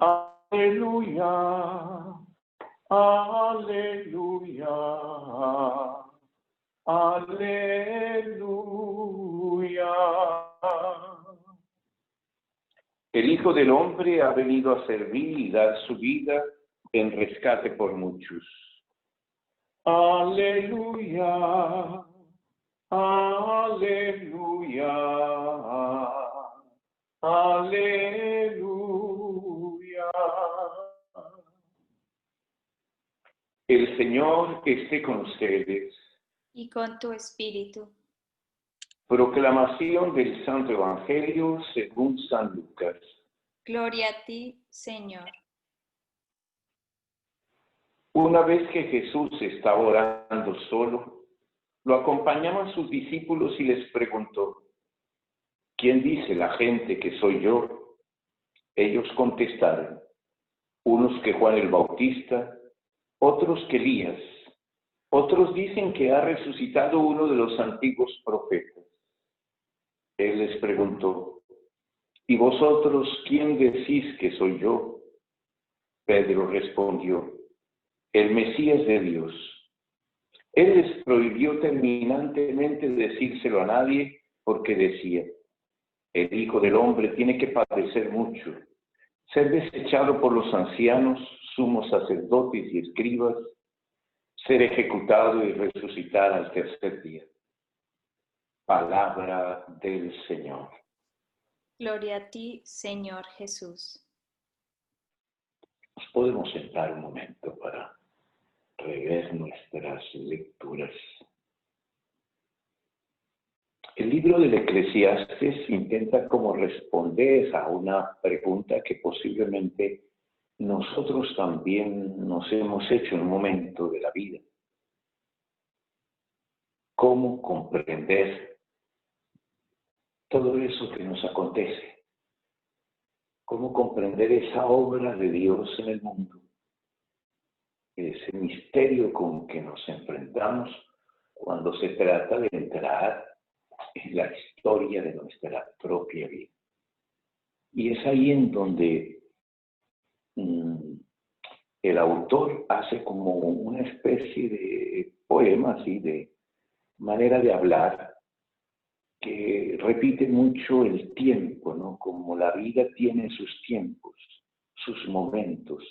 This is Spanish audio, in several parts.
Aleluya, aleluya, aleluya. El Hijo del Hombre ha venido a servir y dar su vida en rescate por muchos. Aleluya, aleluya, aleluya. El Señor esté con ustedes. Y con tu espíritu. Proclamación del Santo Evangelio según San Lucas. Gloria a ti, Señor. Una vez que Jesús estaba orando solo, lo acompañaban sus discípulos y les preguntó: ¿quién dice la gente que soy yo? Ellos contestaron: unos que Juan el Bautista, otros que Elías, otros dicen que ha resucitado uno de los antiguos profetas. Él les preguntó: ¿y vosotros quién decís que soy yo? Pedro respondió: el Mesías de Dios. Él les prohibió terminantemente decírselo a nadie porque decía: el Hijo del Hombre tiene que padecer mucho, ser desechado por los ancianos, sumos sacerdotes y escribas, ser ejecutado y resucitar al tercer día. Palabra del Señor. Gloria a ti, Señor Jesús. Nos podemos sentar un momento para rever nuestras lecturas. El libro del Eclesiastes intenta como responder a una pregunta que posiblemente nosotros también nos hemos hecho en un momento de la vida. ¿Cómo comprender todo eso que nos acontece? ¿Cómo comprender esa obra de Dios en el mundo? Ese misterio con que nos enfrentamos cuando se trata de entrar en la historia de nuestra propia vida. Y es ahí en donde el autor hace como una especie de poema, así, de manera de hablar, que repite mucho el tiempo, ¿no? Como la vida tiene sus tiempos, sus momentos,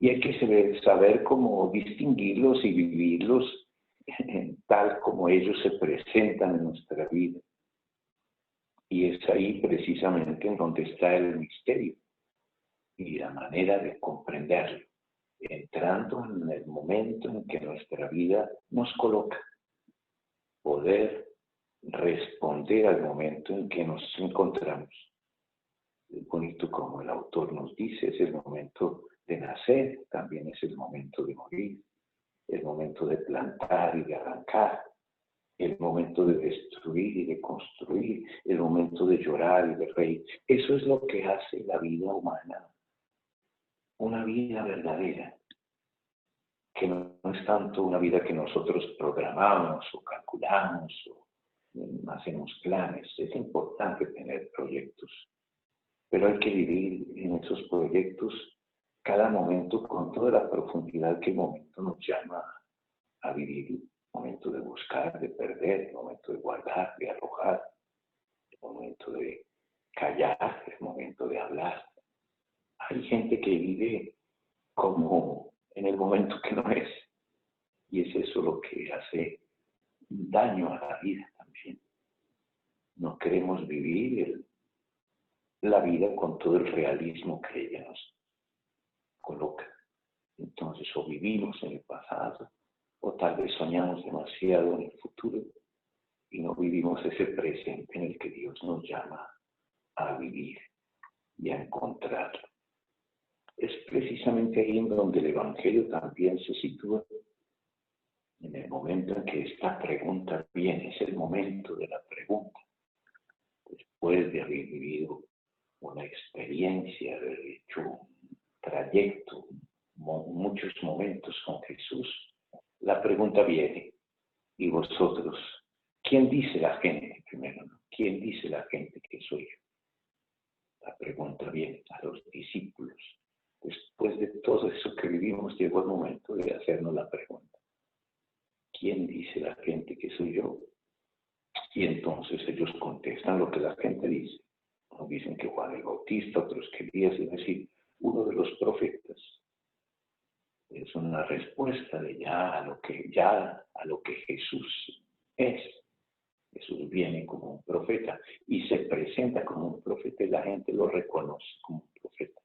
y hay que saber cómo distinguirlos y vivirlos tal como ellos se presentan en nuestra vida. Y es ahí precisamente en donde está el misterio y la manera de comprenderlo, entrando en el momento en que nuestra vida nos coloca, poder responder al momento en que nos encontramos. Es bonito como el autor nos dice, es el momento de nacer, también es el momento de morir, el momento de plantar y de arrancar, el momento de destruir y de construir, el momento de llorar y de reír. Eso es lo que hace la vida humana, una vida verdadera, que no es tanto una vida que nosotros programamos o calculamos o hacemos planes. Es importante tener proyectos, pero hay que vivir en esos proyectos cada momento con toda la profundidad que el momento nos llama a vivir. Momento de buscar, de perder, momento de guardar, de arrojar, momento de callar, el momento de hablar. Hay gente que vive como en el momento que no es, y es eso lo que hace daño a la vida también. No queremos vivir la vida con todo el realismo que ella nos coloca. Entonces, o vivimos en el pasado, o tal vez soñamos demasiado en el futuro y no vivimos ese presente en el que Dios nos llama a vivir y a encontrarlo. Es precisamente ahí en donde el Evangelio también se sitúa, en el momento en que esta pregunta viene, es el momento de la pregunta. Después de haber vivido una experiencia, de haber hecho un trayecto, muchos momentos con Jesús, la pregunta viene: ¿y vosotros? ¿Quién dice la gente primero? ¿No? ¿Quién dice la gente que soy yo? La pregunta viene a los discípulos. después de todo eso que vivimos, llegó el momento de hacernos la pregunta: ¿quién dice la gente que soy yo? Y entonces ellos contestan lo que la gente dice. Unos dicen que Juan el Bautista, otros que Elías, es decir, uno de los profetas. Es una respuesta de ya a lo que Jesús es. Jesús viene como un profeta y se presenta como un profeta y la gente lo reconoce como un profeta.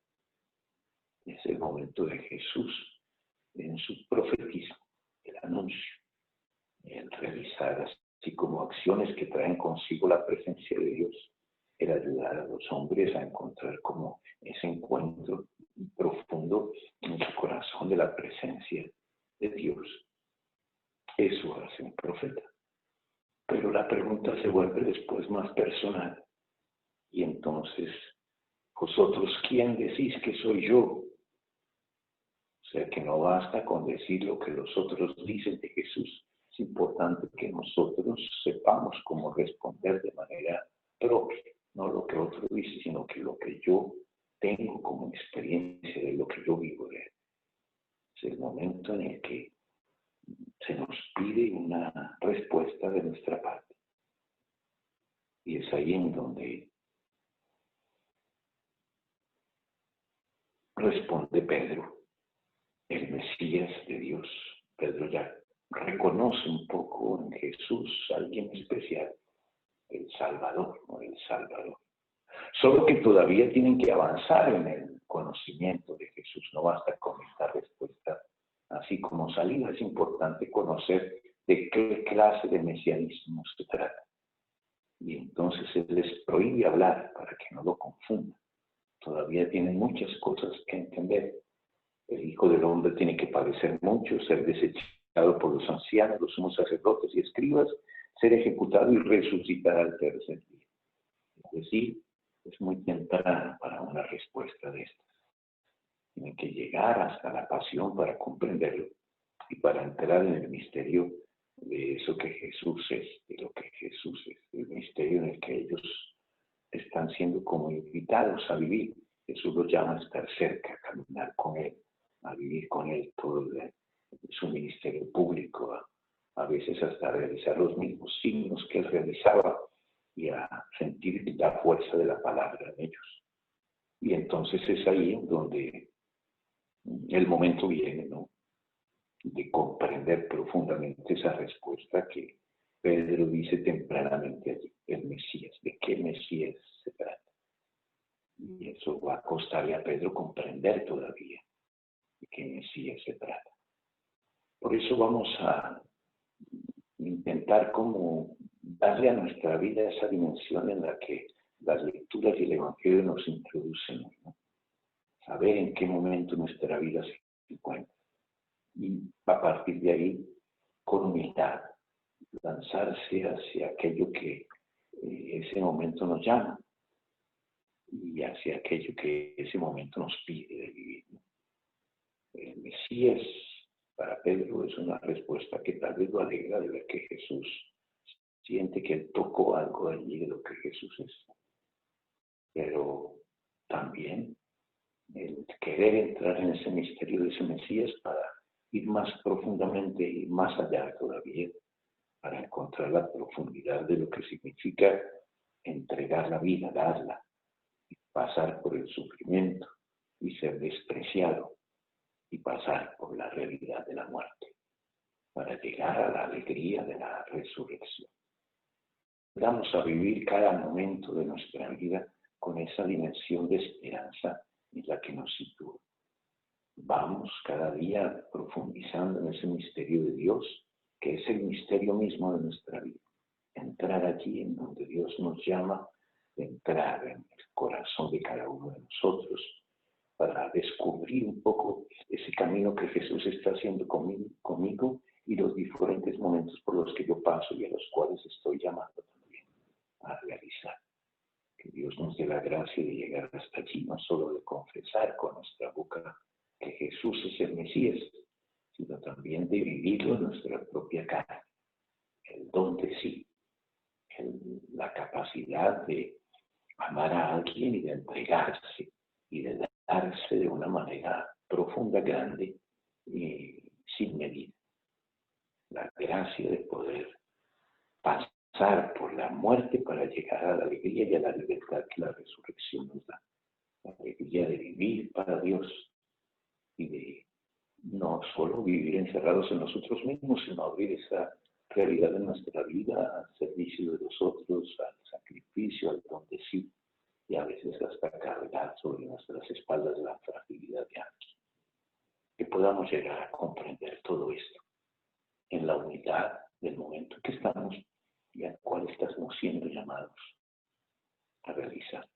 Es el momento de Jesús en su profetismo, el anuncio, el realizar así como acciones que traen consigo la presencia de Dios, el ayudar a los hombres a encontrar como ese encuentro profundo en su corazón de la presencia de Dios. Eso hace un profeta. Pero la pregunta se vuelve después más personal. Y entonces, ¿vosotros quién decís que soy yo? O sea que no basta con decir lo que los otros dicen de Jesús. Es importante que nosotros sepamos cómo responder de manera propia. No lo que otro dice, sino que lo que yo tengo como experiencia de lo que yo vivo de él. Es el momento en el que se nos pide una respuesta de nuestra parte. Y es ahí en donde responde Pedro, el Mesías de Dios. Pedro ya reconoce un poco en Jesús a alguien especial, el Salvador, ¿no? El Salvador. Solo que todavía tienen que avanzar en el conocimiento de Jesús. No basta con esta respuesta así como salida. Es importante conocer de qué clase de mesianismo se trata. Y entonces se les prohíbe hablar para que no lo confundan. Todavía tienen muchas cosas que entender. El Hijo del Hombre tiene que padecer mucho, ser desechado por los ancianos, los sumos sacerdotes y escribas, ser ejecutado y resucitar al tercer día. Es decir, es muy temprano para una respuesta de estas. Tienen que llegar hasta la pasión para comprenderlo y para entrar en el misterio de eso que Jesús es, de lo que Jesús es, el misterio en el que ellos están siendo como invitados a vivir. Jesús los llama a estar cerca, a caminar con Él, a vivir con Él todo su ministerio público, a veces hasta realizar los mismos signos que Él realizaba y a sentir la fuerza de la palabra en ellos. Y entonces es ahí donde el momento viene, ¿no?, de comprender profundamente esa respuesta que Pedro dice tempranamente allí, el Mesías. ¿De qué Mesías se trata? Y eso va a costarle a Pedro comprender todavía de qué Mesías se trata. Por eso vamos a intentar como darle a nuestra vida esa dimensión en la que las lecturas y el Evangelio nos introducen, ¿no? Saber en qué momento nuestra vida se encuentra. Y a partir de ahí, con humildad, lanzarse hacia aquello que ese momento nos llama y hacia aquello que ese momento nos pide de vivir. El Mesías para Pedro es una respuesta que tal vez lo alegra de ver que Jesús siente que él tocó algo allí de lo que Jesús es. Pero también el querer entrar en ese misterio de ese Mesías para ir más profundamente y más allá todavía, para encontrar la profundidad de lo que significa entregar la vida, darla, y pasar por el sufrimiento y ser despreciado y pasar por la realidad de la muerte, para llegar a la alegría de la resurrección. Vamos a vivir cada momento de nuestra vida con esa dimensión de esperanza en la que nos sitúa. Vamos cada día profundizando en ese misterio de Dios, que es el misterio mismo de nuestra vida. Entrar allí en donde Dios nos llama, entrar en el corazón de cada uno de nosotros, para descubrir un poco ese camino que Jesús está haciendo conmigo y los diferentes momentos por los que yo paso y a los cuales estoy llamando también a realizar. Que Dios nos dé la gracia de llegar hasta allí, no solo de confesar con nuestra boca que Jesús es el Mesías, sino también de vivirlo en nuestra propia carne. El don de sí, la capacidad de amar a alguien y de entregarse y de darse de una manera profunda, grande y sin medida. La gracia de poder pasar por la muerte para llegar a la alegría y a la libertad que la resurrección nos da. La alegría de vivir para Dios y de no solo vivir encerrados en nosotros mismos, sino abrir esa realidad de nuestra vida al servicio de los otros, al sacrificio, al don de sí, y a veces hasta cargar sobre nuestras espaldas la fragilidad de alguien. Que podamos llegar a comprender todo esto en la unidad del momento en que estamos y al cual estamos siendo llamados a realizar.